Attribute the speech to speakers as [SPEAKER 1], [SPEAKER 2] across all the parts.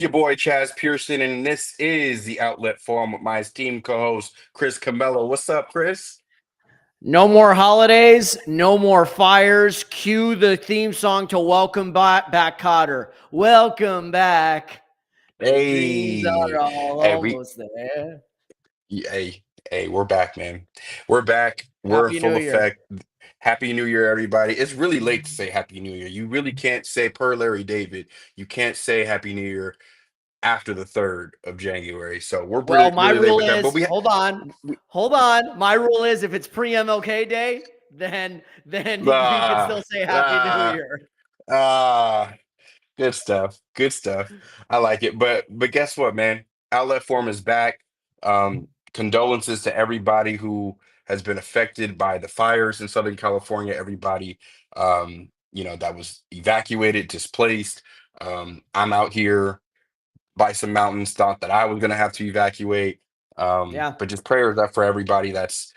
[SPEAKER 1] Your boy Chaz Pearson, and this is the Outlet Forum with my esteemed co-host Chris Camello. What's up, Chris?
[SPEAKER 2] No more holidays, no more fires. Cue the theme song to welcome back Cotter. Welcome back. The dreams
[SPEAKER 1] Hey,
[SPEAKER 2] are all
[SPEAKER 1] hey, we,
[SPEAKER 2] almost there.
[SPEAKER 1] hey, we're back, man. We're back. We're in
[SPEAKER 2] Happy
[SPEAKER 1] full
[SPEAKER 2] New Year.
[SPEAKER 1] effect. Happy New Year, everybody. It's really late to say Happy New Year. You really can't say per Larry David. You can't say Happy New Year after the 3rd of January. So we're
[SPEAKER 2] Well,
[SPEAKER 1] really,
[SPEAKER 2] my
[SPEAKER 1] really late
[SPEAKER 2] rule
[SPEAKER 1] with that. But
[SPEAKER 2] is
[SPEAKER 1] we
[SPEAKER 2] hold on. My rule is if it's pre MLK Day, then you can
[SPEAKER 1] ah
[SPEAKER 2] still say Happy New
[SPEAKER 1] ah
[SPEAKER 2] Year.
[SPEAKER 1] ah. Good stuff. Good stuff. I like it. But guess what, man? Outlet Forum is back. Condolences to everybody who has been affected by the fires in Southern California. Everybody that was evacuated, displaced. I'm out here by some mountains, thought that I was gonna have to evacuate.
[SPEAKER 2] Yeah.
[SPEAKER 1] But just prayers up for everybody that's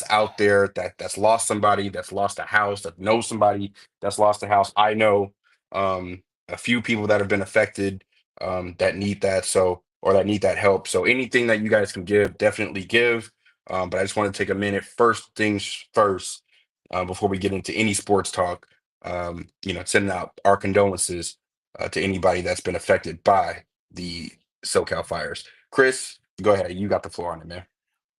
[SPEAKER 1] out there that's lost somebody, that's lost a house, that knows somebody that's lost a house. I know a few people that have been affected that need that or that need that help. So anything that you guys can give, definitely give. But I just want to take a minute. First things first, before we get into any sports talk. Sending out our condolences to anybody that's been affected by the SoCal fires. Chris, go ahead. You got the floor on it, man.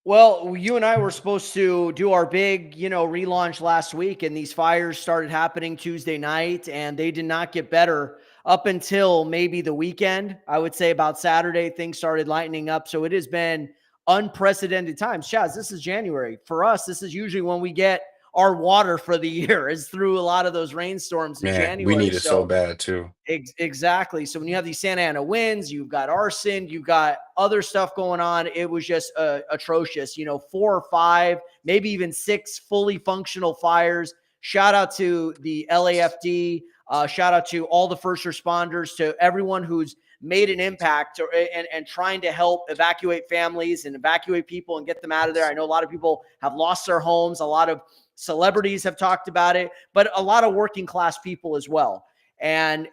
[SPEAKER 2] Well, you and I were supposed to do our big, relaunch last week, and these fires started happening Tuesday night, and they did not get better up until maybe the weekend. I would say about Saturday, things started lightening up. So it has been unprecedented times. Chaz, this is January. For us, this is usually when we get our water for the year, is through a lot of those rainstorms in
[SPEAKER 1] Man, we
[SPEAKER 2] January.
[SPEAKER 1] need it so
[SPEAKER 2] So
[SPEAKER 1] bad too.
[SPEAKER 2] Exactly. So when you have these Santa Ana winds, you've got arson, you've got other stuff going on. It was just atrocious. 4 or 5, maybe even 6 fully functional fires. Shout out to the LAFD. Shout out to all the first responders, to everyone who's made an impact and trying to help evacuate families and evacuate people and get them out of there. I know a lot of people have lost their homes. A lot of celebrities have talked about it, but a lot of working class people as well. And,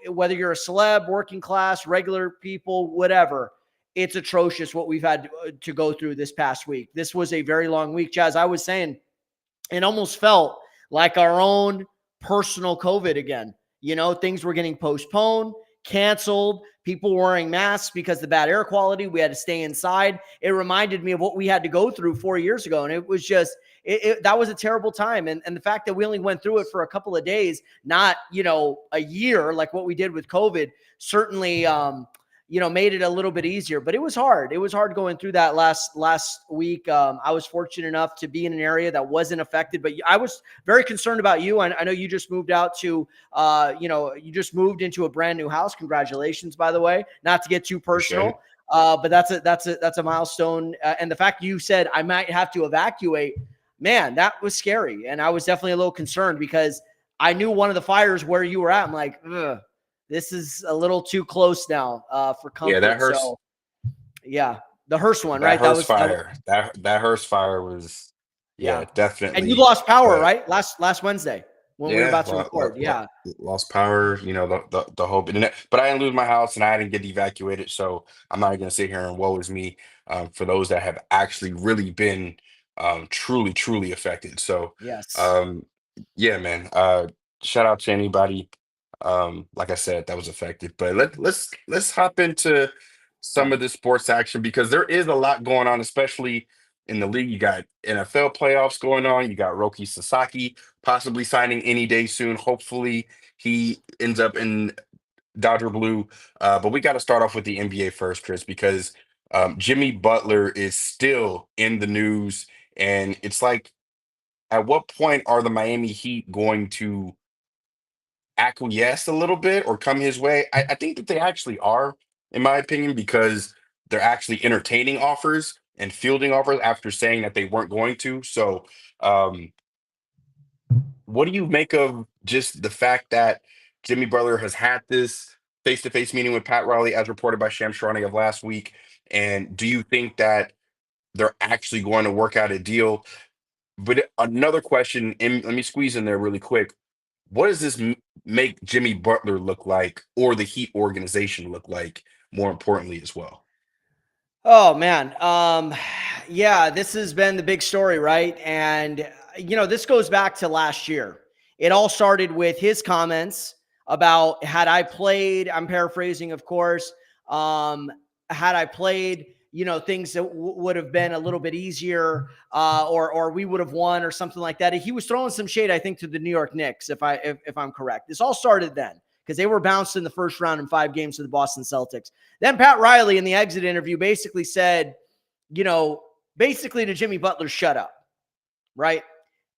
[SPEAKER 2] whether you're a celeb, working class, regular people, whatever, it's atrocious what we've had to go through this past week. This was a very long week. Chaz, I was saying, it almost felt like our own personal COVID again. Things were getting postponed, canceled, people wearing masks because of the bad air quality. We had to stay inside. It reminded me of what we had to go through 4 years ago. And it was just, that was a terrible time. And the fact that we only went through it for a couple of days, not, a year like what we did with COVID, certainly, made it a little bit easier, but it was hard. It was hard going through that last week. I was fortunate enough to be in an area that wasn't affected, but I was very concerned about you. I know you just moved out to, you just moved into a brand new house. Congratulations, by the way. Not to get too
[SPEAKER 1] Appreciate
[SPEAKER 2] personal,
[SPEAKER 1] it.
[SPEAKER 2] but that's a milestone. And the fact you said I might have to evacuate, man, that was scary, and I was definitely a little concerned because I knew one of the fires where you were at. I'm like, ugh, this is a little too close now for
[SPEAKER 1] Yeah, that
[SPEAKER 2] comfort.
[SPEAKER 1] hurts.
[SPEAKER 2] So yeah, the Hearst one,
[SPEAKER 1] That
[SPEAKER 2] right?
[SPEAKER 1] Hearst fire. That Hearst fire was,
[SPEAKER 2] Yeah.
[SPEAKER 1] yeah,
[SPEAKER 2] And you
[SPEAKER 1] definitely.
[SPEAKER 2] lost power,
[SPEAKER 1] But
[SPEAKER 2] right? Last Wednesday when we were
[SPEAKER 1] yeah,
[SPEAKER 2] about to record. Yeah.
[SPEAKER 1] lost power. The whole bit. But I didn't lose my house, and I didn't get evacuated. So I'm not gonna sit here and woe is me. For those that have actually really been truly, truly affected. So
[SPEAKER 2] Yes.
[SPEAKER 1] um, yeah, man. Shout out to anybody. Like I said, that was affected. But let's hop into some
[SPEAKER 2] Yeah.
[SPEAKER 1] of the sports action because there is a lot going on, especially in the league. You got NFL playoffs going on. You got Roki Sasaki possibly signing any day soon. Hopefully, he ends up in Dodger blue. But we got to start off with the NBA first, Chris, because Jimmy Butler is still in the news, and it's like, at what point are the Miami Heat going to acquiesce a little bit or come his way? I think that they actually are, in my opinion, because they're actually entertaining offers and fielding offers after saying that they weren't going to. So, um, what do you make of just the fact that Jimmy Butler has had this face-to-face meeting with Pat Riley, as reported by Shams Charania of last week? And do you think that they're actually going to work out a deal? But another question, and let me squeeze in there really quick. What does this make Jimmy Butler look like, or the Heat organization look like, more importantly as well.
[SPEAKER 2] Oh man. Yeah, this has been the big story, right? And this goes back to last year. It all started with his comments about had I played, I'm paraphrasing, of course, had I played, things that would have been a little bit easier, or we would have won or something like that. He was throwing some shade, I think, to the New York Knicks, if I'm correct. This all started then because they were bounced in the first round in 5 games to the Boston Celtics. Then Pat Riley in the exit interview basically said, basically to Jimmy Butler, shut up, right?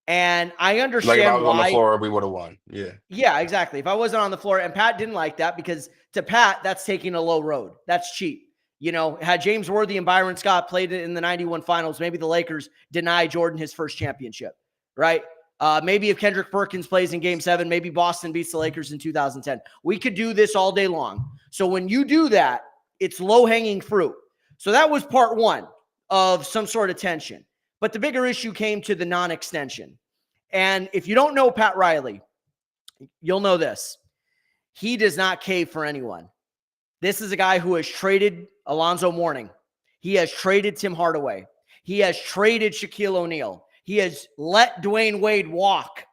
[SPEAKER 2] And I
[SPEAKER 1] Like if I
[SPEAKER 2] understand
[SPEAKER 1] was on the
[SPEAKER 2] why.
[SPEAKER 1] floor, we would have won. Yeah.
[SPEAKER 2] Yeah, exactly. If I wasn't on the floor, and Pat didn't like that because to Pat, that's taking a low road. That's cheap. Had James Worthy and Byron Scott played in the 91 finals, maybe the Lakers deny Jordan his first championship, right? Maybe if Kendrick Perkins plays in Game 7, maybe Boston beats the Lakers in 2010. We could do this all day long. So when you do that, it's low-hanging fruit. So that was part one of some sort of tension. But the bigger issue came to the non-extension. And if you don't know Pat Riley, you'll know this. He does not cave for anyone. This is a guy who has traded Alonzo Mourning. He has traded Tim Hardaway. He has traded Shaquille O'Neal. He has let Dwayne Wade walk.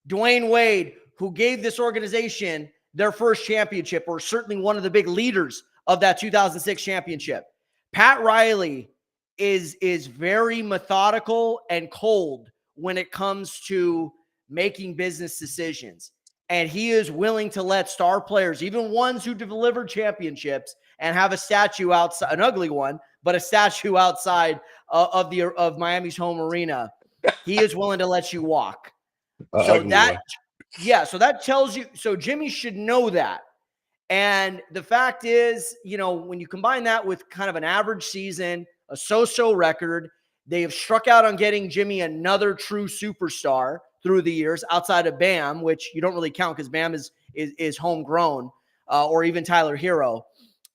[SPEAKER 2] Dwayne Wade, who gave this organization their first championship, or certainly one of the big leaders of that 2006 championship. Pat Riley is very methodical and cold when it comes to making business decisions. And he is willing to let star players, even ones who delivered championships, and have a statue outside, an ugly one, but a statue outside of Miami's home arena. He is willing to let you walk. So that tells you. So Jimmy should know that. And the fact is, when you combine that with kind of an average season, a so-so record, they have struck out on getting Jimmy another true superstar through the years outside of Bam, which you don't really count because Bam is homegrown, or even Tyler Hero.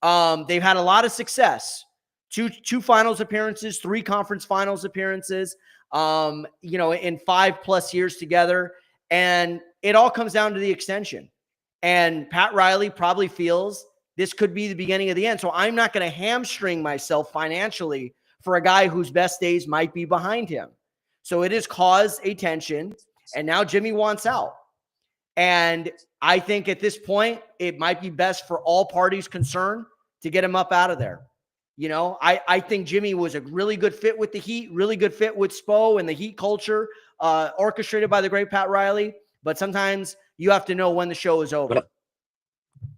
[SPEAKER 2] They've had a lot of success. Two finals appearances, 3 conference finals appearances, in 5+ years together. And it all comes down to the extension. And Pat Riley probably feels this could be the beginning of the end. So I'm not going to hamstring myself financially for a guy whose best days might be behind him. So it has caused a tension, and now Jimmy wants out. And I think at this point, it might be best for all parties concerned to get him up out of there. I think Jimmy was a really good fit with the Heat, really good fit with Spo and the Heat culture, orchestrated by the great Pat Riley. But sometimes you have to know when the show is over.
[SPEAKER 1] But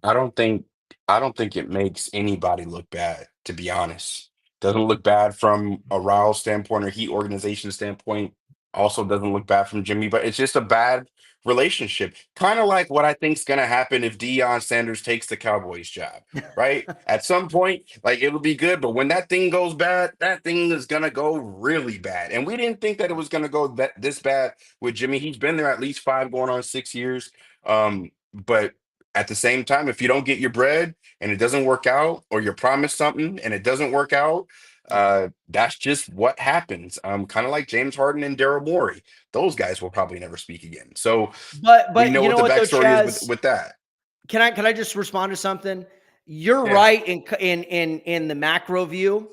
[SPEAKER 1] I don't think it makes anybody look bad, to be honest. Doesn't look bad from a Riles standpoint or Heat organization standpoint. Also doesn't look bad from Jimmy, but it's just a bad relationship. Kind of like what I think's gonna happen if Deion Sanders takes the Cowboys job, right? At some point, like it'll be good, but when that thing goes bad, that thing is gonna go really bad. And we didn't think that it was gonna go this bad with Jimmy. He's been there at least 5, going on 6 years. But at the same time, if you don't get your bread and it doesn't work out, or you're promised something and it doesn't work out, that's just what happens. Kind of like James Harden and Daryl Morey. Those guys will probably never speak again. So
[SPEAKER 2] but
[SPEAKER 1] we know
[SPEAKER 2] you
[SPEAKER 1] what
[SPEAKER 2] know
[SPEAKER 1] the
[SPEAKER 2] what though,
[SPEAKER 1] backstory
[SPEAKER 2] Chaz,
[SPEAKER 1] is with that.
[SPEAKER 2] Can I just respond to something? You're
[SPEAKER 1] Yeah.
[SPEAKER 2] right in the macro view,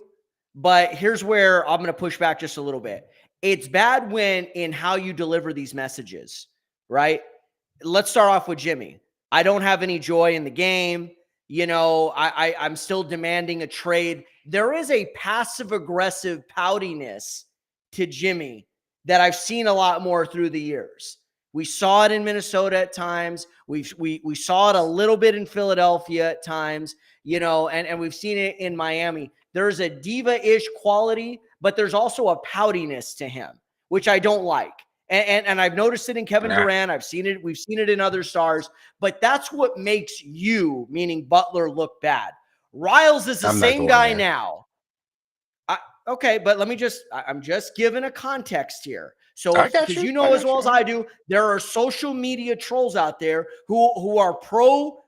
[SPEAKER 2] but here's where I'm going to push back just a little bit. It's bad when in how you deliver these messages, right? Let's start off with Jimmy. I don't have any joy in the game. I'm still demanding a trade. There is a passive-aggressive poutiness to Jimmy that I've seen a lot more through the years. We saw it in Minnesota at times. We saw it a little bit in Philadelphia at times, and we've seen it in Miami. There's a diva-ish quality, but there's also a poutiness to him, which I don't like. And I've noticed it in Kevin Durant. I've seen it. We've seen it in other stars. But that's what makes you, meaning Butler, look bad. Riles is the same guy now. Okay, but I'm just giving a context here. So because you know as well as I do, there are social media trolls out there who are pro,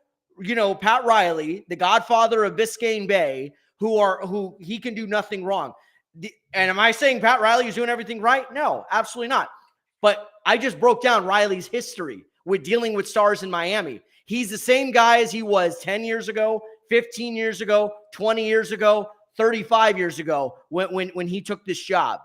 [SPEAKER 2] Pat Riley, the godfather of Biscayne Bay, who he can do nothing wrong. And am I saying Pat Riley is doing everything right? No, absolutely not. But I just broke down Riley's history with dealing with stars in Miami. He's the same guy as he was 10 years ago, 15 years ago, 20 years ago, 35 years ago when he took this job,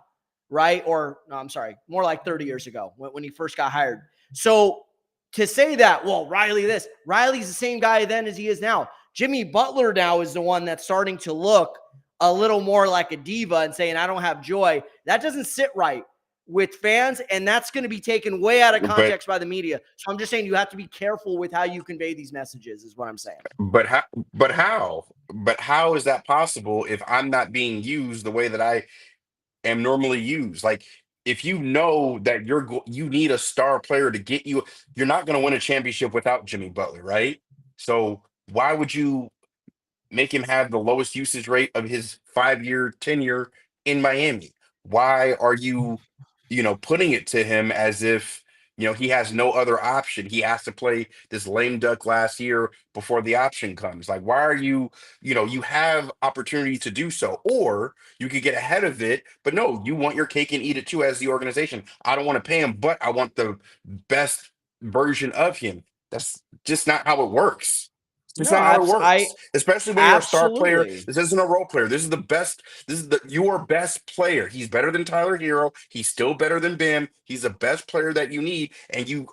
[SPEAKER 2] right? Or no, I'm sorry, more like 30 years ago when he first got hired. So to say that, well, Riley's the same guy then as he is now. Jimmy Butler now is the one that's starting to look a little more like a diva and saying, I don't have joy. That doesn't sit right with fans, and that's going to be taken way out of context by the media. So I'm just saying you have to be careful with how you convey these messages is what I'm saying.
[SPEAKER 1] But how? But how is that possible if I'm not being used the way that I am normally used? Like, if you know that you need a star player to get you, you're not going to win a championship without Jimmy Butler, right? So why would you make him have the lowest usage rate of his 5-year tenure in Miami? Why are you putting it to him as if, he has no other option? He has to play this lame duck last year before the option comes. Like, why are you have opportunity to do so, or you could get ahead of it, but no, you want your cake and eat it too as the organization. I don't want to pay him, but I want the best version of him. That's just not how it works. It's
[SPEAKER 2] No,
[SPEAKER 1] not how it
[SPEAKER 2] I
[SPEAKER 1] works, especially when you're a star player.
[SPEAKER 2] absolutely.
[SPEAKER 1] This isn't a role player. This is the best. This is your best player. He's better than Tyler Hero. He's still better than Bam. He's the best player that you need, and you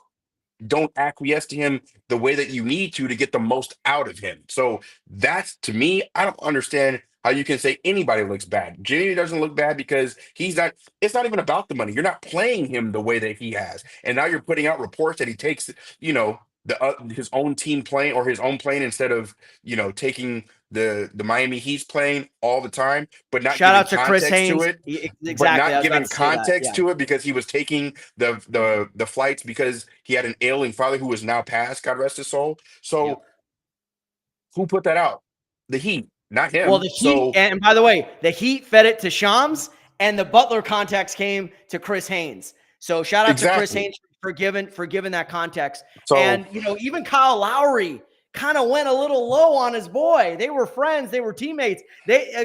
[SPEAKER 1] don't acquiesce to him the way that you need to get the most out of him. So that's, to me, I don't understand how you can say anybody looks bad. Jimmy doesn't look bad because he's not. It's not even about the money. You're not playing him the way that he has, and now you're putting out reports that he takes, his own team playing or his own plane instead of taking the Miami Heat's playing all the time, but not
[SPEAKER 2] Shout
[SPEAKER 1] giving
[SPEAKER 2] out to Chris
[SPEAKER 1] context to
[SPEAKER 2] Haynes.
[SPEAKER 1] it. But
[SPEAKER 2] Exactly. I
[SPEAKER 1] not
[SPEAKER 2] was about
[SPEAKER 1] giving
[SPEAKER 2] to say that.
[SPEAKER 1] context
[SPEAKER 2] Yeah.
[SPEAKER 1] to it because he was taking the flights because he had an ailing father who was now passed, God rest his soul.
[SPEAKER 2] Yep.
[SPEAKER 1] So who put that out? The Heat, not
[SPEAKER 2] Well,
[SPEAKER 1] him.
[SPEAKER 2] the Heat,
[SPEAKER 1] So
[SPEAKER 2] and by the way, the Heat fed it to Shams, and the Butler context came to Chris Haynes. So shout out to Chris
[SPEAKER 1] exactly.
[SPEAKER 2] Haynes for giving that context.
[SPEAKER 1] So
[SPEAKER 2] And even Kyle Lowry kind of went a little low on his boy. They were friends, they were teammates.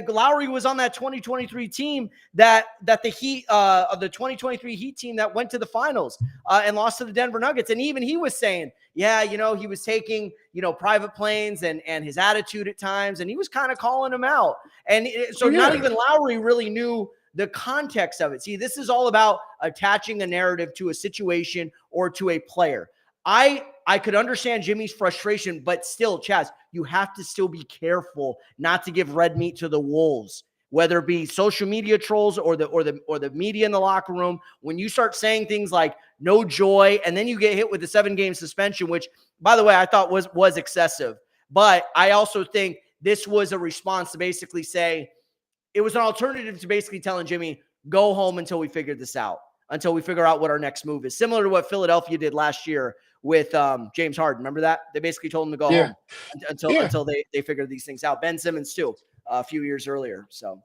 [SPEAKER 2] Lowry was on that 2023 team that the Heat of the 2023 Heat team that went to the finals and lost to the Denver Nuggets. And even he was saying, yeah, he was taking, private planes and his attitude at times, and he was kind of calling him out. And so not
[SPEAKER 1] yeah.
[SPEAKER 2] even Lowry really knew the context of it. See, this is all about attaching a narrative to a situation or to a player. I could understand Jimmy's frustration, but still, Chaz, you have to still be careful not to give red meat to the wolves, whether it be social media trolls or the media in the locker room. When you start saying things like no joy, and then you get hit with the 7-game suspension, which, by the way, I thought was excessive. But I also think this was a response to basically say it was an alternative to basically telling Jimmy, go home until we figure this out, until we figure out what our next move is. Similar to what Philadelphia did last year with James Harden. Remember that? They basically told him to go
[SPEAKER 1] Yeah.
[SPEAKER 2] home
[SPEAKER 1] Yeah.
[SPEAKER 2] until they figured these things out. Ben Simmons too, a few years earlier. So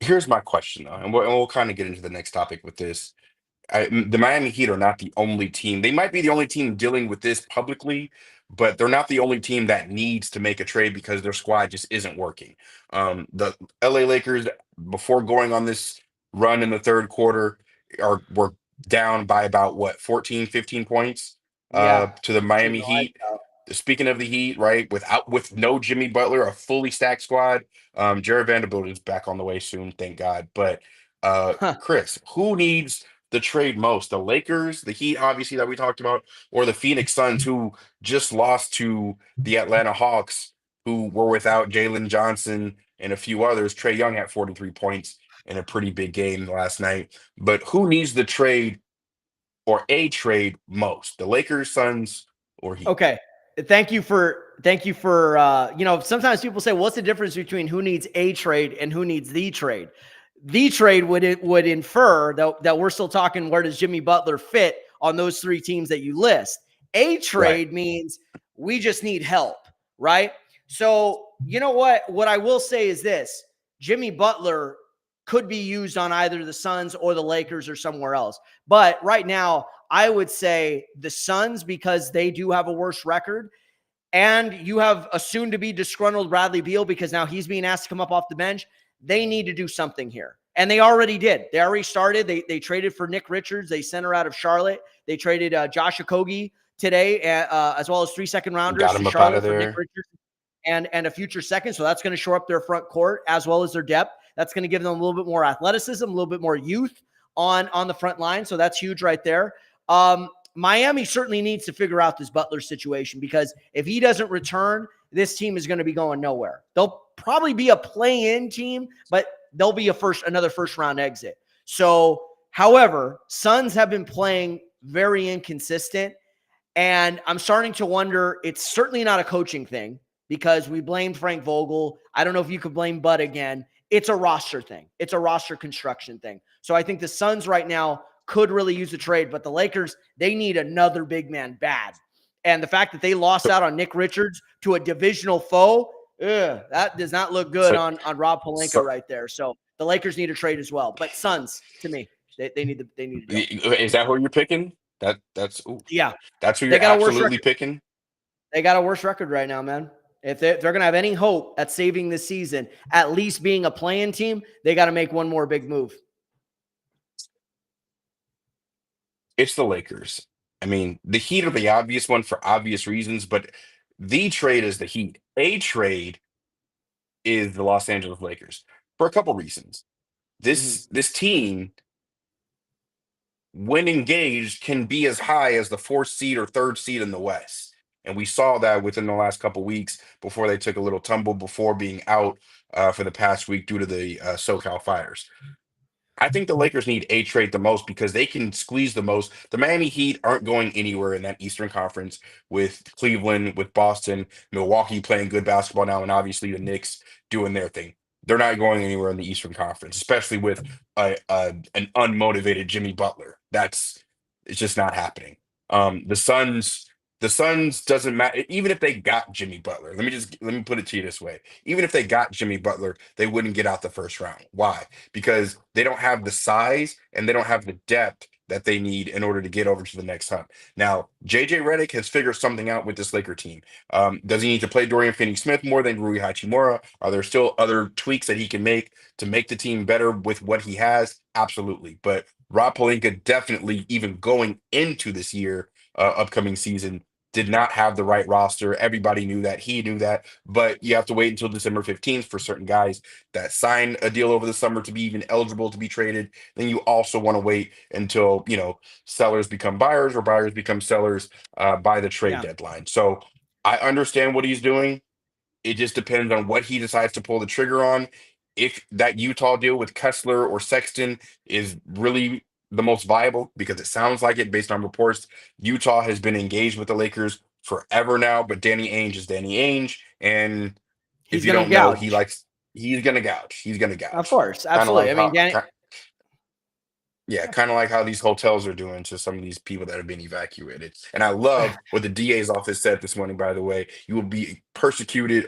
[SPEAKER 1] Here's my question though, and we'll kind of get into the next topic with this. The Miami Heat are not the only team. They might be the only team dealing with this publicly, but they're not the only team that needs to make a trade because their squad just isn't working. The LA Lakers, before going on this run in the third quarter, were down by about what, 14, 15 points
[SPEAKER 2] yeah,
[SPEAKER 1] to the
[SPEAKER 2] to
[SPEAKER 1] Miami
[SPEAKER 2] the
[SPEAKER 1] Heat.
[SPEAKER 2] lights
[SPEAKER 1] Speaking of the Heat, right, with no Jimmy Butler, a fully stacked squad, Jared Vanderbilt is back on the way soon, thank God. But
[SPEAKER 2] out.
[SPEAKER 1] Chris, who needs the trade most? The Lakers, the Heat, obviously, that we talked about, or the Phoenix Suns, who just lost to the Atlanta Hawks, who were without Jalen Johnson and a few others. Trae Young had 43 points in a pretty big game last night. But who needs the trade or a trade most? The Lakers, Suns, or Heat?
[SPEAKER 2] Okay. Thank you for sometimes people say, what's the difference between who needs a trade and who needs the trade? The trade would infer that we're still talking, where does Jimmy Butler fit on those 3 teams that you list? A
[SPEAKER 1] Right.
[SPEAKER 2] trade means we just need help, right? So, you know what I will say is this: Jimmy Butler could be used on either the Suns or the Lakers or somewhere else. But right now, I would say the Suns, because they do have a worse record. And you have a soon to be disgruntled Bradley Beal because now he's being asked to come up off the bench. They need to do something here. And they already did. They already started. They traded for Nick Richards. They sent her out of Charlotte. They traded Josh Okogie today, as well as 3 second rounders
[SPEAKER 1] Got
[SPEAKER 2] to
[SPEAKER 1] him up out of
[SPEAKER 2] Charlotte for Nick
[SPEAKER 1] there.
[SPEAKER 2] Richards and a future second. So that's going to shore up their front court as well as their depth. That's going to give them a little bit more athleticism, a little bit more youth on the front line. So that's huge right there. Miami certainly needs to figure out this Butler situation, because if he doesn't return, this team is going to be going nowhere. They'll probably be a play-in team, but they'll be another first-round exit. So, however, Suns have been playing very inconsistent, and I'm starting to wonder, it's certainly not a coaching thing, because we blamed Frank Vogel. I don't know if you could blame Bud again. It's a roster thing. It's a roster construction thing. So I think the Suns right now could really use a trade, but the Lakers, they need another big man bad. And the fact that they lost out on Nick Richards to a divisional foe, that does not look good on Rob Pelinka right there. So the Lakers need a trade as well. But Suns, to me, they need a deal.
[SPEAKER 1] Is that who you're picking? That's
[SPEAKER 2] Yeah.
[SPEAKER 1] That's who you're absolutely picking?
[SPEAKER 2] They got a worse record right now, man. If they're going to have any hope at saving this season, at least being a play-in team, they got to make one more big move.
[SPEAKER 1] It's the Lakers. I mean, the Heat are the obvious one for obvious reasons, but the trade is the Heat. A trade is the Los Angeles Lakers for a couple reasons. This team, when engaged, can be as high as the fourth seed or third seed in the West. And we saw that within the last couple weeks before they took a little tumble before being out for the past week due to the SoCal fires. I think the Lakers need a trade the most because they can squeeze the most. The Miami Heat aren't going anywhere in that Eastern Conference, with Cleveland, with Boston, Milwaukee playing good basketball now, and obviously the Knicks doing their thing. They're not going anywhere in the Eastern Conference, especially with an unmotivated Jimmy Butler. It's just not happening. The Suns doesn't matter. Even if they got Jimmy Butler, let me put it to you this way. Even if they got Jimmy Butler, they wouldn't get out the first round. Why? Because they don't have the size and they don't have the depth that they need in order to get over to the next hump. Now, JJ Redick has figured something out with this Laker team. Does he need to play Dorian Finney-Smith more than Rui Hachimura? Are there still other tweaks that he can make to make the team better with what he has? Absolutely. But Rob Pelinka definitely, even going into this year, upcoming season, did not have the right roster. Everybody knew that. He knew that. But you have to wait until December 15th for certain guys that sign a deal over the summer to be even eligible to be traded. Then you also want to wait until, sellers become buyers or buyers become sellers by the trade deadline. So I understand what he's doing. It just depends on what he decides to pull the trigger on. If that Utah deal with Kessler or Sexton is really the most viable, because it sounds like it based on reports. Utah has been engaged with the Lakers forever now, but Danny Ainge is Danny Ainge, and if you don't know, he's gonna gouge. He's gonna gouge.
[SPEAKER 2] Of course, absolutely. Danny.
[SPEAKER 1] Kind of like how these hotels are doing to some of these people that have been evacuated. And I love what the DA's office said this morning, by the way. You will be prosecuted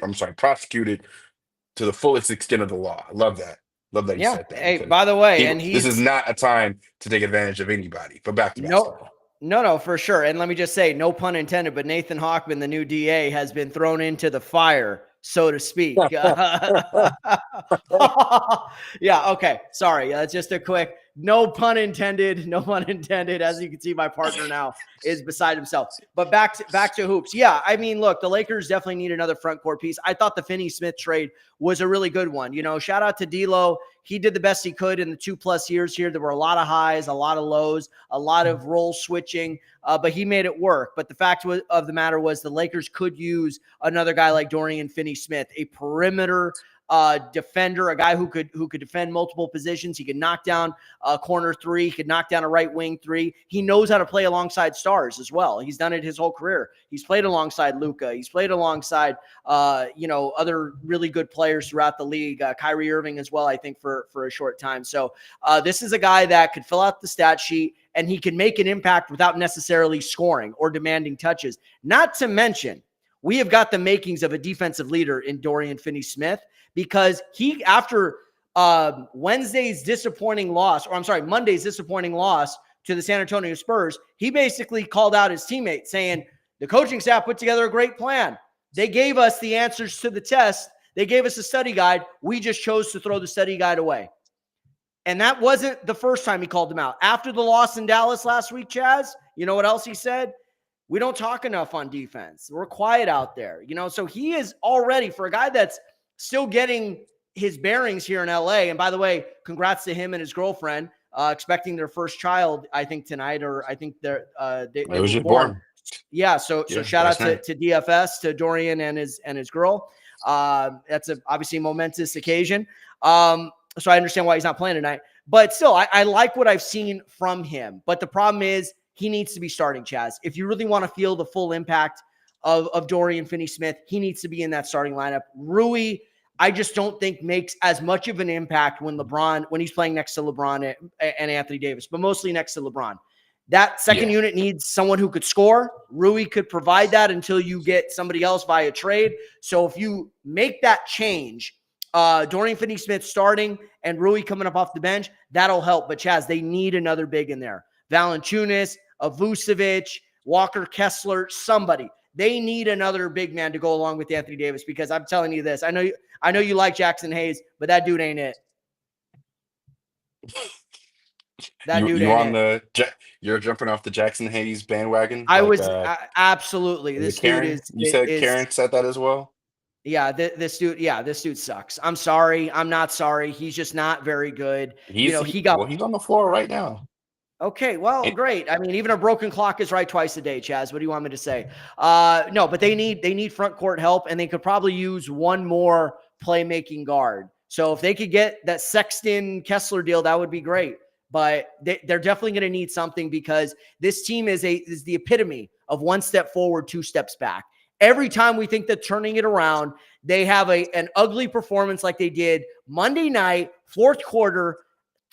[SPEAKER 1] to the fullest extent of the law. I love that. Love that he said that.
[SPEAKER 2] Hey, by the way,
[SPEAKER 1] this is not a time to take advantage of anybody. But back to basketball.
[SPEAKER 2] No, for sure. And let me just say, no pun intended, but Nathan Hochman, the new DA, has been thrown into the fire, so to speak. Okay. Sorry. Just a quick, no pun intended. No pun intended. As you can see, my partner now is beside himself. But back to hoops. Yeah, I mean, look, the Lakers definitely need another front court piece. I thought the Finney-Smith trade was a really good one. Shout out to D'Lo. He did the best he could in the 2+ years here. There were a lot of highs, a lot of lows, a lot of role switching, but he made it work. But the fact of the matter was the Lakers could use another guy like Dorian Finney-Smith, a perimeter defender, a guy who could defend multiple positions. He could knock down a corner three. He could knock down a right wing three. He knows how to play alongside stars as well. He's done it his whole career. He's played alongside Luka. He's played alongside, other really good players throughout the league. Kyrie Irving as well, I think, for a short time. So this is a guy that could fill out the stat sheet, and he can make an impact without necessarily scoring or demanding touches. Not to mention, we have got the makings of a defensive leader in Dorian Finney-Smith, because he, after Monday's disappointing loss to the San Antonio Spurs, he basically called out his teammates saying, the coaching staff put together a great plan. They gave us the answers to the test. They gave us a study guide. We just chose to throw the study guide away. And that wasn't the first time he called them out. After the loss in Dallas last week, Chaz, you know what else he said? We don't talk enough on defense. We're quiet out there, So he is already, for a guy that's still getting his bearings here in LA. And by the way, congrats to him and his girlfriend, expecting their first child, I think tonight, or I think
[SPEAKER 1] It
[SPEAKER 2] they
[SPEAKER 1] was
[SPEAKER 2] were
[SPEAKER 1] just
[SPEAKER 2] born.
[SPEAKER 1] born.
[SPEAKER 2] Yeah. So
[SPEAKER 1] Yeah,
[SPEAKER 2] shout out
[SPEAKER 1] last night.
[SPEAKER 2] to DFS, to Dorian and his girl. That's obviously a momentous occasion. So I understand why he's not playing tonight, but still, I like what I've seen from him. But the problem is he needs to be starting, Chaez. If you really want to feel the full impact of Dorian Finney-Smith, he needs to be in that starting lineup. Rui, I just don't think makes as much of an impact when he's playing next to LeBron and Anthony Davis, but mostly next to LeBron. That second unit needs someone who could score. Rui could provide that until you get somebody else via trade. So if you make that change, Dorian Finney-Smith starting and Rui coming up off the bench, that'll help. But Chaez, they need another big in there. Valanciunas, Vucevic, Walker Kessler, somebody. They need another big man to go along with Anthony Davis, because I'm telling you this. I know you like Jackson Hayes, but that dude ain't it.
[SPEAKER 1] You're jumping off the Jackson Hayes bandwagon.
[SPEAKER 2] I was absolutely. This
[SPEAKER 1] Karen,
[SPEAKER 2] dude
[SPEAKER 1] you said Karen said that as well.
[SPEAKER 2] Yeah, this dude sucks. I'm sorry. I'm not sorry. He's just not very good.
[SPEAKER 1] He's on the floor right now.
[SPEAKER 2] Okay, well, great. I mean, even a broken clock is right twice a day, Chaez. What do you want me to say? No, but they need front court help, and they could probably use one more playmaking guard. So if they could get that Sexton Kessler deal, that would be great. But they're definitely going to need something, because this team is the epitome of one step forward, two steps back. Every time we think they're turning it around, they have an ugly performance like they did Monday night, fourth quarter,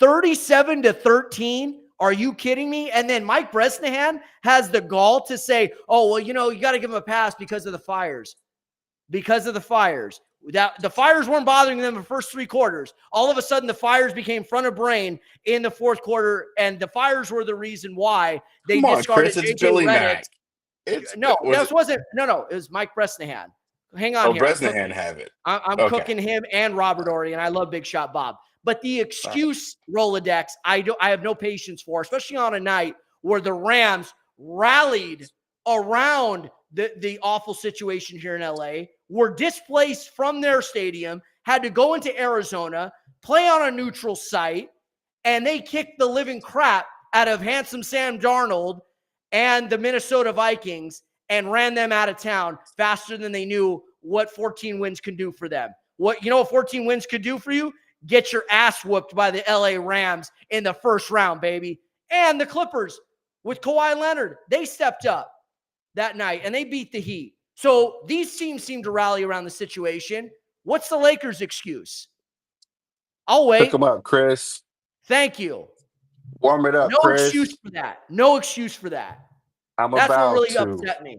[SPEAKER 2] 37-13. Are you kidding me? And then Mike Bresnahan has the gall to say, oh, well, you got to give him a pass because of the fires. Because of the fires. The fires weren't bothering them the first three quarters. All of a sudden, the fires became front of brain in the fourth quarter, and the fires were the reason why they discarded
[SPEAKER 1] Chris, it's
[SPEAKER 2] JJ
[SPEAKER 1] Billy
[SPEAKER 2] Redick.
[SPEAKER 1] Mack.
[SPEAKER 2] It was Mike Bresnahan. Hang on here.
[SPEAKER 1] Bresnahan have it.
[SPEAKER 2] I'm cooking him and Robert Ory, and I love Big Shot Bob. But the excuse Rolodex, I have no patience for, especially on a night where the Rams rallied around the awful situation here in LA, were displaced from their stadium, had to go into Arizona, play on a neutral site, and they kicked the living crap out of handsome Sam Darnold and the Minnesota Vikings and ran them out of town faster than they knew what 14 wins could do for them. What 14 wins could do for you? Get your ass whooped by the LA Rams in the first round, baby. And the Clippers with Kawhi Leonard, they stepped up that night and they beat the Heat. So these teams seem to rally around the situation. What's the Lakers' excuse? I'll wait.
[SPEAKER 1] Pick them up, Chris.
[SPEAKER 2] Thank you.
[SPEAKER 1] Warm it up, Chris.
[SPEAKER 2] No excuse for that. No excuse for that. That's what really upset me.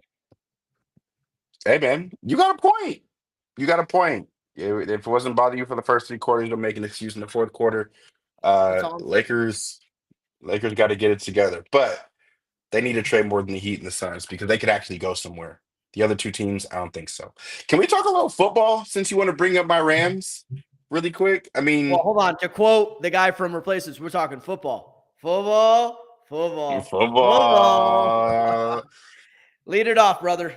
[SPEAKER 1] Hey, man, you got a point. If it wasn't bothering you for the first three quarters, you'll make an excuse in the fourth quarter. Lakers got to get it together. But they need to trade more than the Heat and the Suns, because they could actually go somewhere. The other two teams, I don't think so. Can we talk a little football, since you want to bring up my Rams really quick? I mean,
[SPEAKER 2] well, hold on. To quote the guy from Replacements, we're talking football. Lead it off, brother.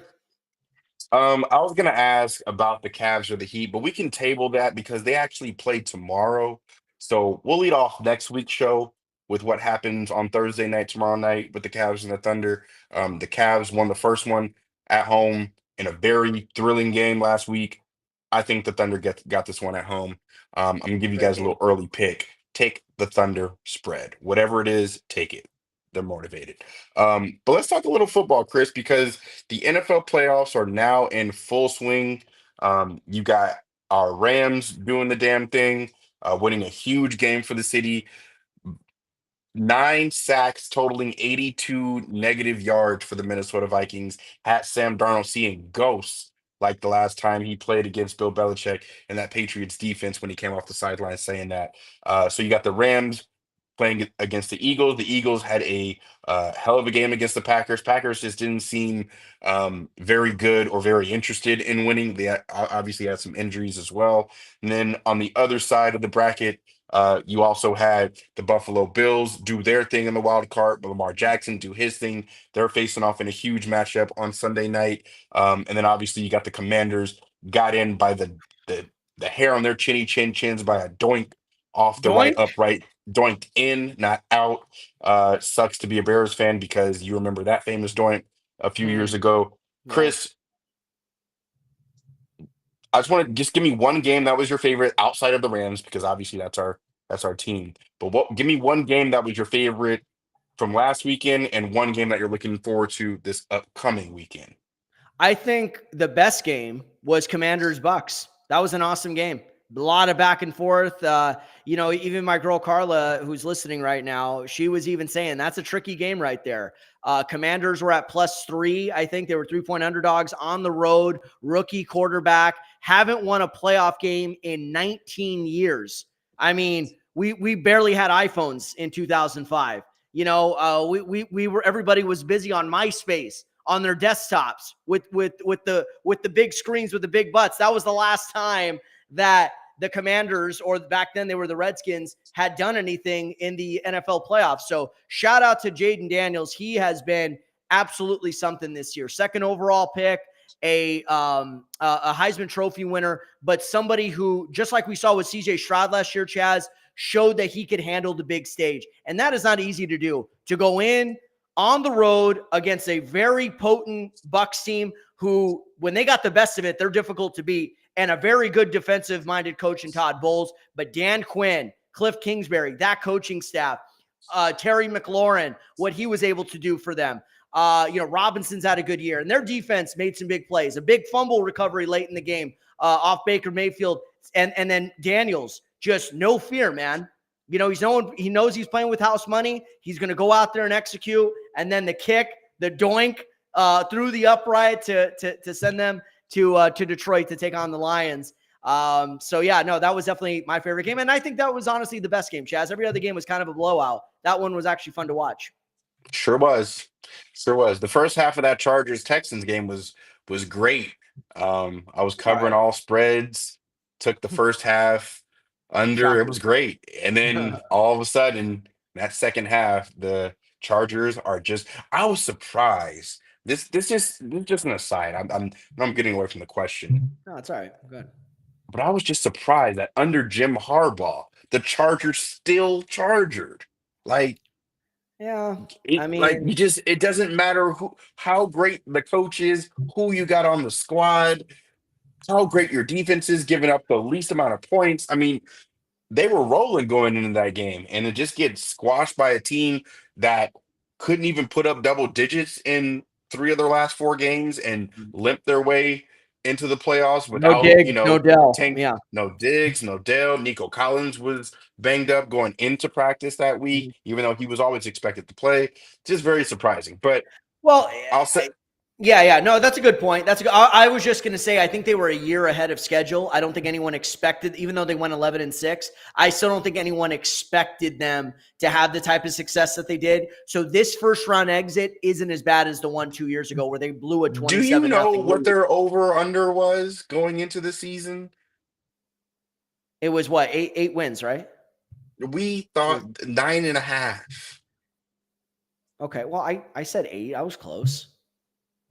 [SPEAKER 1] I was gonna ask about the Cavs or the Heat, but we can table that because they actually play tomorrow. So we'll lead off next week's show with what happens on Thursday night, tomorrow night, with the Cavs and the Thunder. The Cavs won the first one at home in a very thrilling game last week. I think the Thunder got this one at home. I'm gonna give you guys a little early pick. Take the Thunder spread. Whatever it is, take it. They're motivated. But let's talk a little football, Chris, because the NFL playoffs are now in full swing. You got our Rams doing the damn thing, winning a huge game for the city. 9 sacks, totaling 82 negative yards for the Minnesota Vikings. Had Sam Darnold seeing ghosts like the last time he played against Bill Belichick and that Patriots defense when he came off the sideline saying that. So you got the Rams playing against the Eagles. The Eagles had a hell of a game against the Packers. Packers just didn't seem very good or very interested in winning. They obviously had some injuries as well. And then on the other side of the bracket, You also had the Buffalo Bills do their thing in the wild card, but Lamar Jackson do his thing. They're facing off in a huge matchup on Sunday night. And then obviously you got the Commanders got in by the the hair on their chins by a doink off the right
[SPEAKER 2] Doink.
[SPEAKER 1] upright, doinked in, not out. Sucks to be a Bears fan because you remember that famous doink a few years ago.
[SPEAKER 2] Yeah.
[SPEAKER 1] Chris, I just want to just give me one game that was your favorite outside of the Rams because obviously that's our team. But what give me one game that was your favorite from last weekend and one game that you're looking forward to this upcoming weekend.
[SPEAKER 2] I think the best game was Commanders Bucks. That was an awesome game. A lot of back and forth. Even my girl Carla, who's listening right now, she was even saying that's a tricky game right there. Commanders were at +3. I think they were 3-point underdogs on the road. Rookie quarterback. Haven't won a playoff game in 19 years. I mean, we barely had iPhones in 2005. Everybody was busy on MySpace on their desktops with the big screens with the big butts. That was the last time that the Commanders, or back then they were the Redskins, had done anything in the NFL playoffs. So shout out to Jaden Daniels. He has been absolutely something this year. Second overall pick, a Heisman Trophy winner, but somebody who, just like we saw with CJ Stroud last year, Chaz, showed that he could handle the big stage. And that is not easy to do, to go in on the road against a very potent Bucs team who, when they got the best of it, they're difficult to beat, and a very good defensive-minded coach in Todd Bowles. But Dan Quinn, Cliff Kingsbury, that coaching staff, Terry McLaurin, what he was able to do for them. Robinson's had a good year, and their defense made some big plays. A big fumble recovery late in the game off Baker Mayfield, and then Daniels, just no fear, man. He knows he's playing with house money. He's going to go out there and execute. And then the kick, the doink through the upright to send them to Detroit to take on the Lions. That was definitely my favorite game. And I think that was honestly the best game, Chaz. Every other game was kind of a blowout. That one was actually fun to watch.
[SPEAKER 1] Sure was. Sure was. The first half of that Chargers Texans game was great. I was
[SPEAKER 2] All
[SPEAKER 1] covering
[SPEAKER 2] right.
[SPEAKER 1] all spreads, took the first half under. It
[SPEAKER 2] Shocker.
[SPEAKER 1] was great. And then all of a sudden, that second half, the Chargers are just I was surprised. This is just an aside. I'm getting away from the question.
[SPEAKER 2] No, it's all right. Good.
[SPEAKER 1] But I was just surprised that under Jim Harbaugh, the Chargers still chargered. Like
[SPEAKER 2] Yeah. I
[SPEAKER 1] you
[SPEAKER 2] mean,
[SPEAKER 1] just it doesn't matter how great the coach is, who you got on the squad, how great your defense is, giving up the least amount of points. I mean, they were rolling going into that game, and it just gets squashed by a team that couldn't even put up double digits in three of their last four games and limp their way into the playoffs
[SPEAKER 2] no
[SPEAKER 1] without,
[SPEAKER 2] Diggs, no Dell.
[SPEAKER 1] Tank,
[SPEAKER 2] Yeah.
[SPEAKER 1] no Diggs, no Dale. Nico Collins was banged up going into practice that week, even though he was always expected to play. Just very surprising. But
[SPEAKER 2] Well,
[SPEAKER 1] I'll say
[SPEAKER 2] yeah. No, that's a good point. I was just going to say, I think they were a year ahead of schedule. I don't think anyone expected, even though they went 11-6, I still don't think anyone expected them to have the type of success that they did. So this first round exit isn't as bad as the one 2 years ago where they blew a
[SPEAKER 1] do you
[SPEAKER 2] 27
[SPEAKER 1] know
[SPEAKER 2] nothing
[SPEAKER 1] what
[SPEAKER 2] lead.
[SPEAKER 1] their over under was going into the season?
[SPEAKER 2] It was what, eight wins, right?
[SPEAKER 1] We thought 9.5.
[SPEAKER 2] Okay. Well, I said 8. I was close.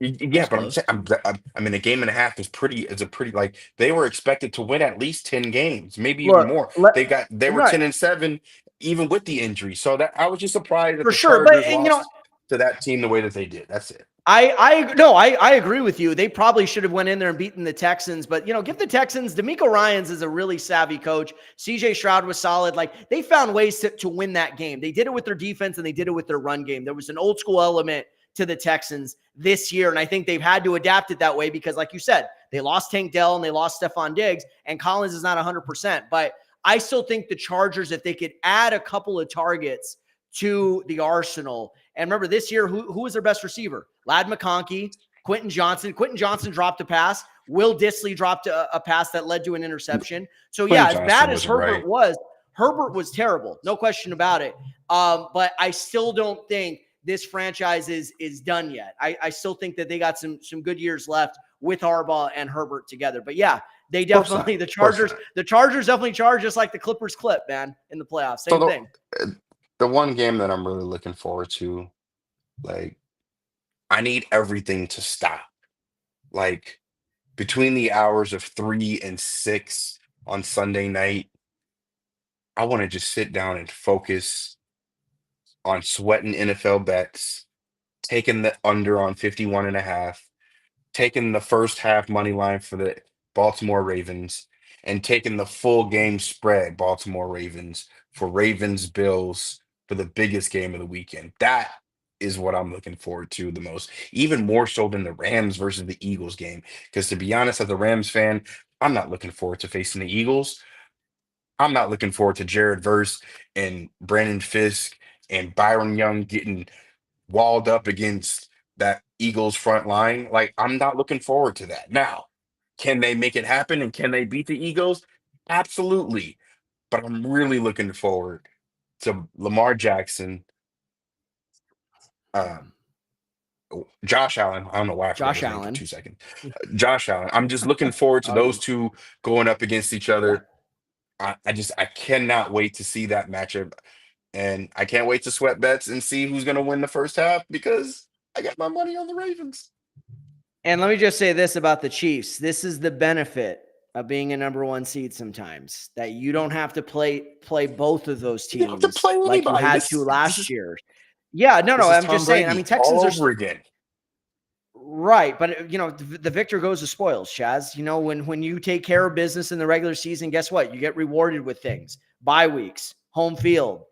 [SPEAKER 2] I
[SPEAKER 1] Yeah,
[SPEAKER 2] was
[SPEAKER 1] but I'm
[SPEAKER 2] close.
[SPEAKER 1] saying I mean a game and a half is pretty. It's a pretty like they were expected to win at least 10 games, maybe even
[SPEAKER 2] Look,
[SPEAKER 1] more. They were
[SPEAKER 2] right.
[SPEAKER 1] 10-7 even with the injury. So that I was just surprised that
[SPEAKER 2] For
[SPEAKER 1] the
[SPEAKER 2] sure. But,
[SPEAKER 1] Chargers lost to that team the way that they did. That's it.
[SPEAKER 2] I agree with you. They probably should have went in there and beaten the Texans, but give the Texans. D'Amico Ryans is a really savvy coach. CJ Stroud was solid. Like, they found ways to win that game. They did it with their defense and they did it with their run game. There was an old school element to the Texans this year, and I think they've had to adapt it that way because, like you said, they lost Tank Dell and they lost Stephon Diggs, and Collins is not 100%. But I still think the Chargers, if they could add a couple of targets to the arsenal. And remember, this year, who was their best receiver? Lad McConkey, Quentin Johnson. Quentin Johnson dropped a pass. Will Dissly dropped a pass that led to an interception. So,
[SPEAKER 1] Quentin
[SPEAKER 2] yeah, as
[SPEAKER 1] Johnston
[SPEAKER 2] bad as
[SPEAKER 1] wasn't right.
[SPEAKER 2] Herbert was terrible. No question about it. But I still don't think this franchise is done yet. I still think that they got some good years left with Harbaugh and Herbert together. But, yeah, They
[SPEAKER 1] Of course not.
[SPEAKER 2] definitely,
[SPEAKER 1] Of course not.
[SPEAKER 2] The Chargers definitely charge just like the Clippers clip, man, in the playoffs.
[SPEAKER 1] So
[SPEAKER 2] Same thing.
[SPEAKER 1] the one game that I'm really looking forward to, like, I need everything to stop. Like between the hours of 3 and 6 on Sunday night, I want to just sit down and focus on sweating NFL bets, taking the under on 51.5, taking the first half money line for the Baltimore Ravens, and taking the full game spread Baltimore Ravens for Ravens Bills for the biggest game of the weekend. That is what I'm looking forward to the most, even more so than the Rams versus the Eagles game. Because to be honest, as a Rams fan, I'm not looking forward to facing the Eagles. I'm not looking forward to Jared Verse and Brandon Fisk and Byron Young getting walled up against that Eagles front line. Like, I'm not looking forward to that. Now, can they make it happen and can they beat the Eagles? Absolutely. But I'm really looking forward to Lamar Jackson, uh, Josh Allen. I don't know why I forgot
[SPEAKER 2] Josh
[SPEAKER 1] his name for
[SPEAKER 2] Allen.
[SPEAKER 1] 2 seconds. Josh Allen. I'm just looking forward to
[SPEAKER 2] Oh,
[SPEAKER 1] those two going up against each
[SPEAKER 2] yeah.
[SPEAKER 1] other. I cannot wait to see that matchup. And I can't wait to sweat bets and see who's going to win the first half because I got my money on the Ravens.
[SPEAKER 2] And let me just say this about the Chiefs. This is the benefit of being a number one seed sometimes, that you don't have to play both of those
[SPEAKER 1] You don't have to
[SPEAKER 2] teams
[SPEAKER 1] play
[SPEAKER 2] like you
[SPEAKER 1] anybody.
[SPEAKER 2] had to last year. Yeah, no,
[SPEAKER 1] This is
[SPEAKER 2] I'm
[SPEAKER 1] Tom
[SPEAKER 2] just saying. I
[SPEAKER 1] Brady
[SPEAKER 2] mean, Texans
[SPEAKER 1] all
[SPEAKER 2] are
[SPEAKER 1] over again.
[SPEAKER 2] right, but the victor goes to spoils, Chaz. When you take care of business in the regular season, guess what? You get rewarded with things. Bye weeks, home field,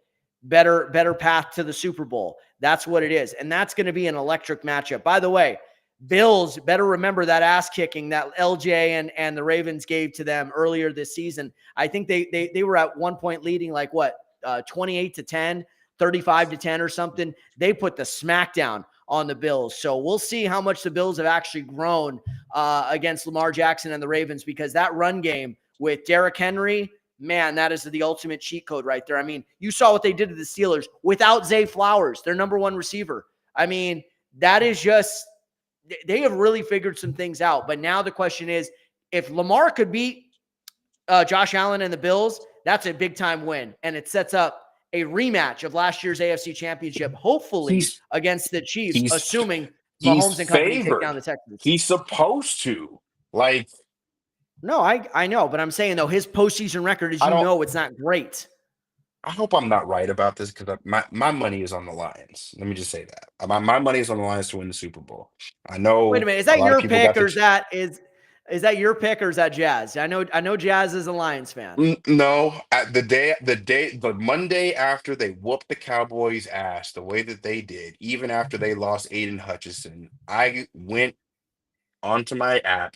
[SPEAKER 2] better path to the Super Bowl. That's what it is. And that's going to be an electric matchup. By the way, Bills better remember that ass kicking that LJ and the Ravens gave to them earlier this season. I think they were at one point leading like 28-10, 35-10 or something. They put the smackdown on the Bills. So we'll see how much the Bills have actually grown against Lamar Jackson and the Ravens, because that run game with Derrick Henry, man, that is the ultimate cheat code right there. I mean, you saw what they did to the Steelers without Zay Flowers, their number one receiver. I mean, that is just, they have really figured some things out. But now the question is, if Lamar could beat Josh Allen and the Bills, that's a big time win. And it sets up a rematch of last year's AFC Championship, hopefully
[SPEAKER 1] He's
[SPEAKER 2] against the Chiefs,
[SPEAKER 1] he's
[SPEAKER 2] assuming
[SPEAKER 1] he's
[SPEAKER 2] Mahomes and company take down
[SPEAKER 1] favored.
[SPEAKER 2] the Texans.
[SPEAKER 1] He's supposed to. Like,
[SPEAKER 2] No, I know, but I'm saying, though, his postseason record, as
[SPEAKER 1] I
[SPEAKER 2] you
[SPEAKER 1] don't
[SPEAKER 2] know, it's not great.
[SPEAKER 1] I hope I'm not right about this because my money is on the Lions. Let me just say that. My money is on the Lions to win the Super Bowl. I
[SPEAKER 2] Wait a
[SPEAKER 1] know
[SPEAKER 2] minute, is
[SPEAKER 1] a
[SPEAKER 2] that
[SPEAKER 1] lot of
[SPEAKER 2] your
[SPEAKER 1] people got
[SPEAKER 2] pick,
[SPEAKER 1] the
[SPEAKER 2] or is that your pick, or is that Jazz? I know Jazz is a Lions fan.
[SPEAKER 1] No, at the Monday after they whooped the Cowboys' ass the way that they did, even after they lost Aiden Hutchinson, I went onto my app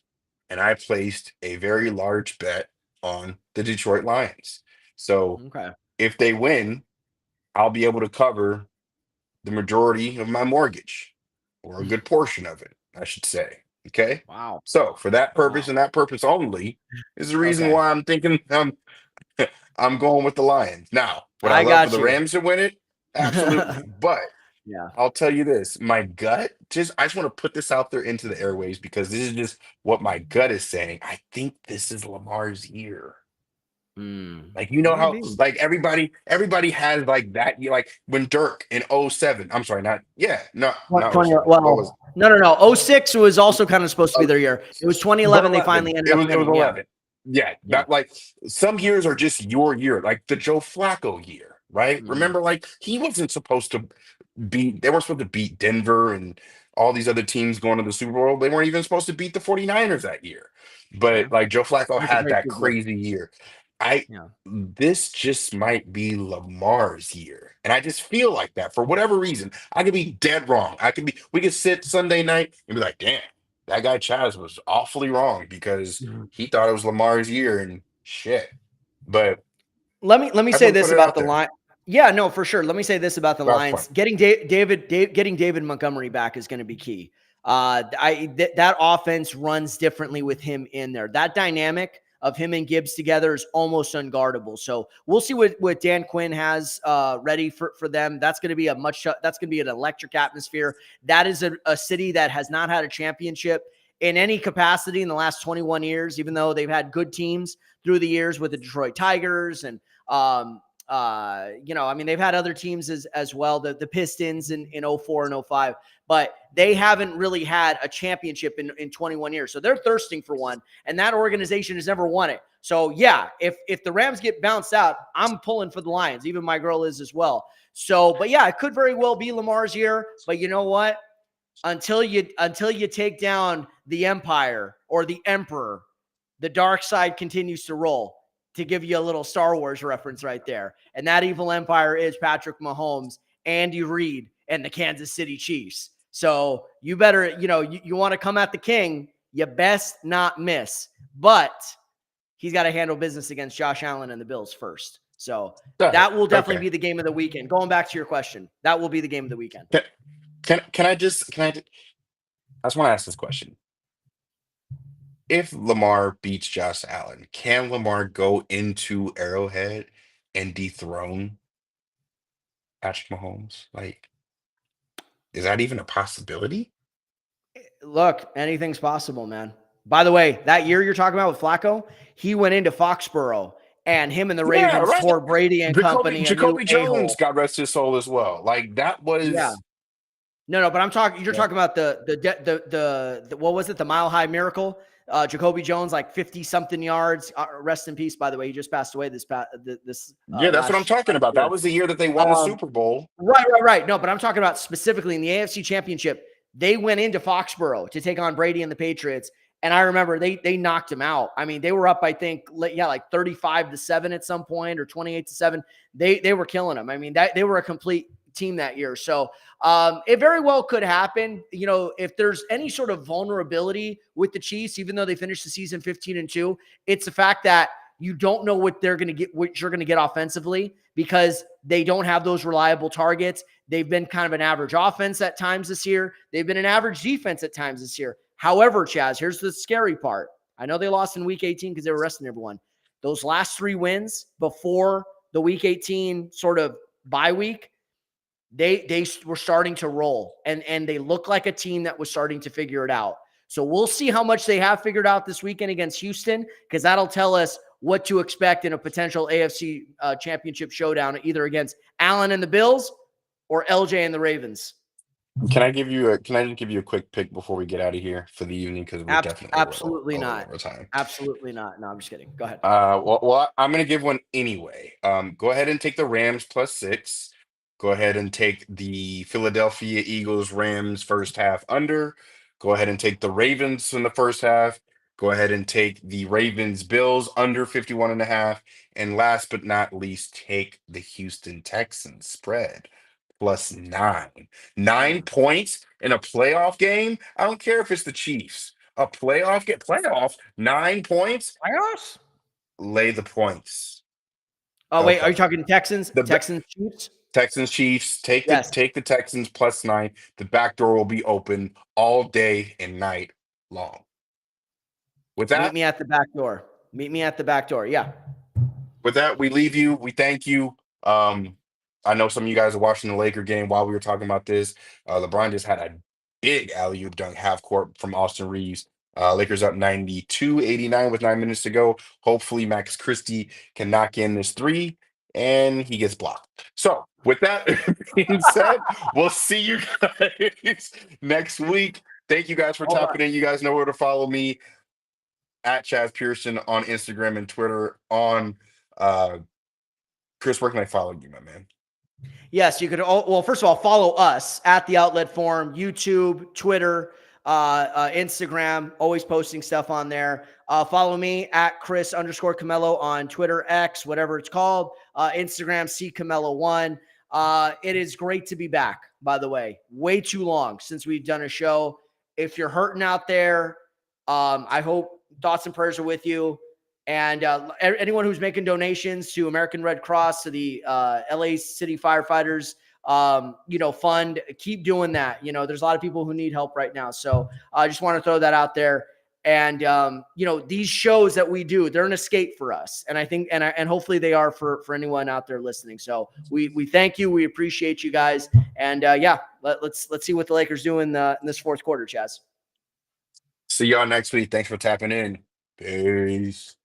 [SPEAKER 1] and I placed a very large bet on the Detroit Lions. So
[SPEAKER 2] Okay.
[SPEAKER 1] if they win, I'll be able to cover the majority of my mortgage, or a good portion of it, I should say. Okay.
[SPEAKER 2] Wow.
[SPEAKER 1] So for that purpose
[SPEAKER 2] Wow.
[SPEAKER 1] and that purpose only is the reason
[SPEAKER 2] Okay.
[SPEAKER 1] why I'm thinking I'm going with the Lions. Now, would I
[SPEAKER 2] I
[SPEAKER 1] love for
[SPEAKER 2] got
[SPEAKER 1] the
[SPEAKER 2] you.
[SPEAKER 1] Rams to win it? Absolutely. But
[SPEAKER 2] Yeah.
[SPEAKER 1] I'll tell you this, my gut, I just want to put this out there into the airways because this is just what my gut is saying. I think this is Lamar's year. Like, you know how,
[SPEAKER 2] Maybe.
[SPEAKER 1] like, everybody has like that year, like when Dirk in '07. I'm sorry, not
[SPEAKER 2] 20,
[SPEAKER 1] '07. What was
[SPEAKER 2] well, no. '06 was also kind of supposed to be
[SPEAKER 1] uh,
[SPEAKER 2] their year. It was
[SPEAKER 1] but
[SPEAKER 2] 2011. They
[SPEAKER 1] 11.
[SPEAKER 2] finally ended
[SPEAKER 1] It
[SPEAKER 2] up
[SPEAKER 1] was
[SPEAKER 2] winning. Yeah.
[SPEAKER 1] 11. Yeah,
[SPEAKER 2] Yeah.
[SPEAKER 1] that, like, some years are just your year, like the Joe Flacco year, right?
[SPEAKER 2] Mhm.
[SPEAKER 1] Remember, like, he wasn't supposed to they weren't supposed to beat Denver and all these other teams going to the Super Bowl. They weren't even supposed to beat the 49ers that year.
[SPEAKER 2] Yeah.
[SPEAKER 1] But like Joe Flacco
[SPEAKER 2] That's a
[SPEAKER 1] had
[SPEAKER 2] great
[SPEAKER 1] that
[SPEAKER 2] Super Bowl.
[SPEAKER 1] crazy year. I
[SPEAKER 2] Yeah.
[SPEAKER 1] This just might be Lamar's year. And I just feel like that for whatever reason. I could be dead wrong. We could sit Sunday night and be like, damn, that guy Chaz was awfully wrong because
[SPEAKER 2] Mhm.
[SPEAKER 1] he thought it was Lamar's year and shit. But
[SPEAKER 2] Let me
[SPEAKER 1] I
[SPEAKER 2] say
[SPEAKER 1] want to put
[SPEAKER 2] this
[SPEAKER 1] it
[SPEAKER 2] about
[SPEAKER 1] out
[SPEAKER 2] the
[SPEAKER 1] there.
[SPEAKER 2] line. Yeah, no, for sure. Let me say this about the
[SPEAKER 1] Have fun.
[SPEAKER 2] Lions. Getting getting David Montgomery back is going to be key. That offense runs differently with him in there. That dynamic of him and Gibbs together is almost unguardable. So we'll see what Dan Quinn has ready for them. That's going to be that's going to be an electric atmosphere. That is a city that has not had a championship in any capacity in the last 21 years, even though they've had good teams through the years with the Detroit Tigers and, they've had other teams as well, the Pistons in 04 and 05, but they haven't really had a championship in 21 years. So they're thirsting for one, and that organization has never won it. So yeah, if the Rams get bounced out, I'm pulling for the Lions. Even my girl is as well. So, but yeah, it could very well be Lamar's year, but you know what? Until you take down the Empire or the Emperor, the dark side continues to roll, to give you a little Star Wars reference right there. And that evil empire is Patrick Mahomes, Andy Reid, and the Kansas City Chiefs. So you better, you want to come at the king, you best not miss. But he's got to handle business against Josh Allen and the Bills first. So that will definitely be the game of the weekend. Going back to your question, that will be the game of the weekend.
[SPEAKER 1] I just want to ask this question. If Lamar beats Josh Allen, can Lamar go into Arrowhead and dethrone Patrick Mahomes? Like, is that even a possibility?
[SPEAKER 2] Look, anything's possible, man. By the way, that year you're talking about with Flacco, he went into Foxborough, and him and the Ravens tore Brady and company.
[SPEAKER 1] Jacoby Jones, God rest his soul, as well. Like, that was
[SPEAKER 2] No, but I'm talking. You're talking about the what was it? The Mile High Miracle. Jacoby Jones, like 50-something yards. Rest in peace, by the way. He just passed away this.
[SPEAKER 1] That's what I'm talking about. That was the year that they won the Super Bowl.
[SPEAKER 2] Right. No, but I'm talking about specifically in the AFC Championship. They went into Foxborough to take on Brady and the Patriots. And I remember they knocked him out. I mean, they were up, I think, like 35-7 at some point, or 28-7. They were killing them. I mean, they were a complete team that year. So it very well could happen. If there's any sort of vulnerability with the Chiefs, even though they finished the season 15-2, it's the fact that you don't know what you're going to get offensively, because they don't have those reliable targets. They've been kind of an average offense at times this year. They've been an average defense at times this year. However, Chaz, here's the scary part. I know they lost in week 18 because they were resting everyone. Those last 3 wins before the week 18 sort of bye week, they were starting to roll, and they look like a team that was starting to figure it out. So we'll see how much they have figured out this weekend against Houston, because that'll tell us what to expect in a potential AFC championship showdown, either against Allen and the Bills or LJ and the Ravens.
[SPEAKER 1] Can I just give you a quick pick before we get out of here for the evening? Because we're definitely
[SPEAKER 2] absolutely not
[SPEAKER 1] over time.
[SPEAKER 2] Absolutely not. No, I'm just kidding. Go ahead.
[SPEAKER 1] Well, I'm going to give one anyway. Go ahead and take the Rams +6. Go ahead and take the Philadelphia Eagles Rams first half under. Go ahead and take the Ravens in the first half. Go ahead and take the Ravens Bills under 51.5. And last but not least, take the Houston Texans spread +9. 9 points in a playoff game. I don't care if it's the Chiefs. A playoffs, 9 points.
[SPEAKER 2] Playoffs?
[SPEAKER 1] Lay the points.
[SPEAKER 2] Oh, wait, are you talking Texans? Texans Chiefs?
[SPEAKER 1] Texans Chiefs. Take the Texans +9. The back door will be open all day and night long. With that,
[SPEAKER 2] meet me at the back door. Yeah.
[SPEAKER 1] With that, we leave you. We thank you. I know some of you guys are watching the Laker game while we were talking about this. LeBron just had a big alley-oop dunk half court from Austin Reeves. Lakers up 92-89 with 9 minutes to go. Hopefully Max Christie can knock in this 3 and he gets blocked. So with that being said, we'll see you guys next week. Thank you guys for tapping in. You guys know where to follow me at Chaez Pearson on Instagram and Twitter. On Chris, where can I follow you, my man?
[SPEAKER 2] Yes, you could. First of all, follow us at The Outlet Forum, YouTube, Twitter, Instagram, always posting stuff on there. Follow me at Chris_Camelo on Twitter, X, whatever it's called. Instagram, CCamelo1. It is great to be back, by the way. Way too long since we've done a show. If you're hurting out there, I hope thoughts and prayers are with you. And anyone who's making donations to American Red Cross, to the LA City Firefighters, fund, keep doing that. There's a lot of people who need help right now. So I just want to throw that out there. And, these shows that we do, they're an escape for us. And I think, and hopefully they are for anyone out there listening. So we thank you. We appreciate you guys. And let's see what the Lakers do in this fourth quarter, Chaz.
[SPEAKER 1] See y'all next week. Thanks for tapping in. Peace.